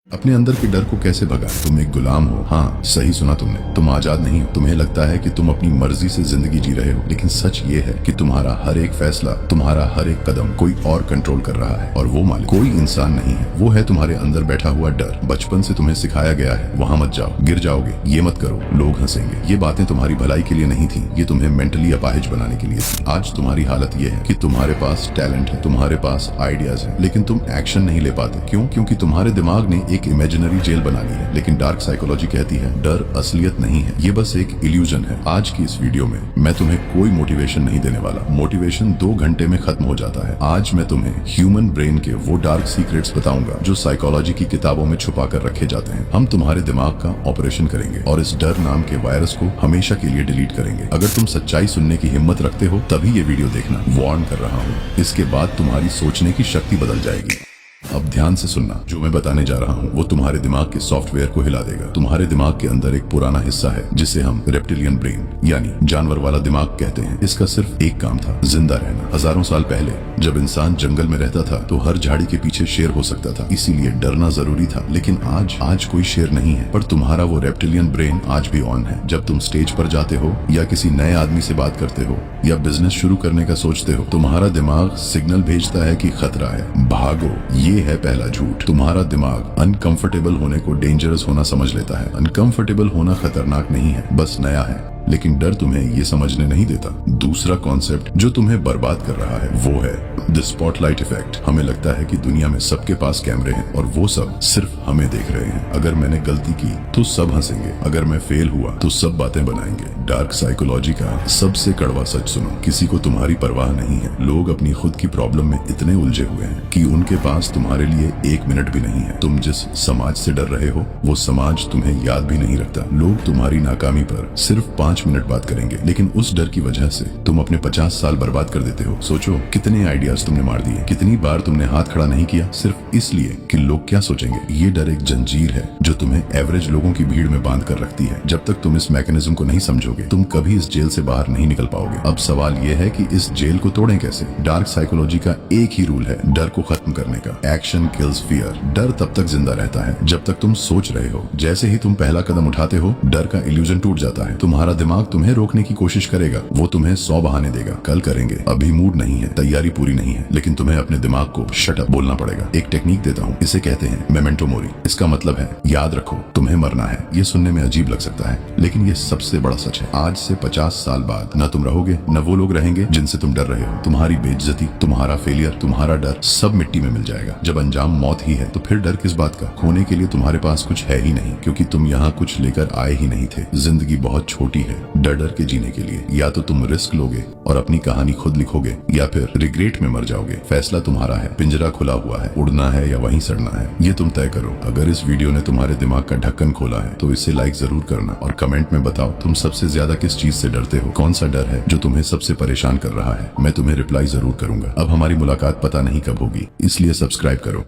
अपने अंदर के डर को कैसे भगाएं? तुम एक गुलाम हो। हाँ, सही सुना तुमने। तुम आजाद नहीं हो। तुम्हें लगता है कि तुम अपनी मर्जी से जिंदगी जी रहे हो, लेकिन सच ये है कि तुम्हारा हर एक फैसला, तुम्हारा हर एक कदम कोई और कंट्रोल कर रहा है, और वो मालिक कोई इंसान नहीं है। वो है तुम्हारे अंदर बैठा हुआ डर। बचपन से तुम्हें सिखाया गया है, वहां मत जाओ, गिर जाओगे, ये मत करो, लोग हंसेंगे। ये बातें तुम्हारी भलाई के लिए नहीं थी, ये तुम्हें मेंटली अपाहिज बनाने के लिए थी। आज तुम्हारी हालत ये है कि तुम्हारे पास टैलेंट है, तुम्हारे पास आइडियाज है, लेकिन तुम एक्शन नहीं ले पाते। क्यों? क्योंकि तुम्हारे दिमाग ने एक इमेजिनरी जेल बना ली है। लेकिन डार्क साइकोलॉजी कहती है डर असलियत नहीं है, ये बस एक इल्यूजन है। आज की इस वीडियो में मैं तुम्हें कोई मोटिवेशन नहीं देने वाला। मोटिवेशन 2 घंटे में खत्म हो जाता है। आज मैं तुम्हें ह्यूमन ब्रेन के वो डार्क सीक्रेट्स बताऊंगा जो साइकोलॉजी की किताबों में छुपा कर रखे जाते हैं। हम तुम्हारे दिमाग का ऑपरेशन करेंगे और इस डर नाम के वायरस को हमेशा के लिए डिलीट करेंगे। अगर तुम सच्चाई सुनने की हिम्मत रखते हो तभी ये वीडियो देखना। वार्न कर रहा हूँ, इसके बाद तुम्हारी सोचने की शक्ति बदल जाएगी। अब ध्यान से सुनना, जो मैं बताने जा रहा हूँ वो तुम्हारे दिमाग के सॉफ्टवेयर को हिला देगा। तुम्हारे दिमाग के अंदर एक पुराना हिस्सा है जिसे हम रेप्टिलियन ब्रेन यानी जानवर वाला दिमाग कहते हैं। इसका सिर्फ एक काम था, जिंदा रहना। हजारों साल पहले जब इंसान जंगल में रहता था तो हर झाड़ी के पीछे शेर हो सकता था, इसीलिए डरना जरूरी था। लेकिन आज कोई शेर नहीं है, पर तुम्हारा वो रेप्टिलियन ब्रेन आज भी ऑन है। जब तुम स्टेज पर जाते हो या किसी नए आदमी से बात करते हो या बिजनेस शुरू करने का सोचते हो, तुम्हारा दिमाग सिग्नल भेजता है कि खतरा है, भागो। ये है पहला झूठ। तुम्हारा दिमाग अनकंफर्टेबल होने को डेंजरस होना समझ लेता है। अनकंफर्टेबल होना खतरनाक नहीं है, बस नया है, लेकिन डर तुम्हें ये समझने नहीं देता। दूसरा कॉन्सेप्ट जो तुम्हें बर्बाद कर रहा है वो है द स्पॉटलाइट इफेक्ट। हमें लगता है कि दुनिया में सबके पास कैमरे हैं और वो सब सिर्फ हमें देख रहे हैं। अगर मैंने गलती की तो सब हंसेंगे, अगर मैं फेल हुआ तो सब बातें बनाएंगे। डार्क साइकोलॉजी का सबसे कड़वा सच सुनो, किसी को तुम्हारी परवाह नहीं है। लोग अपनी खुद की प्रॉब्लम में इतने उलझे हुए हैं कि उनके पास तुम्हारे लिए 1 मिनट भी नहीं है। तुम जिस समाज से डर रहे हो वो समाज तुम्हें याद भी नहीं रखता। लोग तुम्हारी नाकामी पर सिर्फ 5 मिनट बात करेंगे, लेकिन उस डर की वजह से तुम अपने 50 साल बर्बाद कर देते हो। सोचो कितने आइडियाज तुमने मार दिए, कितनी बार तुमने हाथ खड़ा नहीं किया सिर्फ इसलिए कि लोग क्या सोचेंगे। ये डर एक जंजीर है जो तुम्हें एवरेज लोगों की भीड़ में बांध कर रखती है। जब तक तुम इस मैकेनिज्म को नहीं समझोगे तुम कभी इस जेल से बाहर नहीं निकल पाओगे। अब सवाल ये है कि इस जेल को तोड़ें कैसे। डार्क साइकोलॉजी का एक ही रूल है डर को खत्म करने का। Action kills fear. डर तब तक जिंदा रहता है जब तक तुम सोच रहे हो। जैसे ही तुम पहला कदम उठाते हो डर का इल्यूजन टूट जाता है। तुम्हारा दिमाग तुम्हें रोकने की कोशिश करेगा, वो तुम्हें 100 बहाने देगा। कल करेंगे, अभी मूड नहीं है, तैयारी पूरी नहीं है, लेकिन तुम्हें अपने दिमाग को शट अप बोलना पड़ेगा। एक टेक्निक देता हूँ, इसे कहते हैं मेमेंटो मोरी। इसका मतलब है याद रखो तुम्हें मरना है। ये सुनने में अजीब लग सकता है, लेकिन ये सबसे बड़ा सच है। आज से 50 साल बाद न तुम रहोगे न वो लोग रहेंगे जिनसे तुम डर रहे हो। तुम्हारी बेइज्जती, तुम्हारा फेलियर, तुम्हारा डर सब मिट्टी में मिल जाएगा। जब अंजाम मौत ही है तो फिर डर किस बात का। खोने के लिए तुम्हारे पास कुछ है ही नहीं, क्योंकि तुम यहाँ कुछ लेकर आए ही नहीं थे। जिंदगी बहुत छोटी है डर डर के जीने के लिए। या तो तुम रिस्क लोगे और अपनी कहानी खुद लिखोगे, या फिर रिग्रेट में मर जाओगे। फैसला तुम्हारा है। पिंजरा खुला हुआ है, उड़ना है या वहीं सड़ना है, ये तुम तय करो। अगर इस वीडियो ने तुम्हारे दिमाग का ढक्कन खोला है तो इसे लाइक जरूर करना और कमेंट में बताओ तुम सबसे ज्यादा किस चीज से डरते हो। कौन सा डर है जो तुम्हें सबसे परेशान कर रहा है। मैं तुम्हें रिप्लाई जरूर करूंगा। अब हमारी मुलाकात पता नहीं कब होगी, इसलिए सब्सक्राइब करो।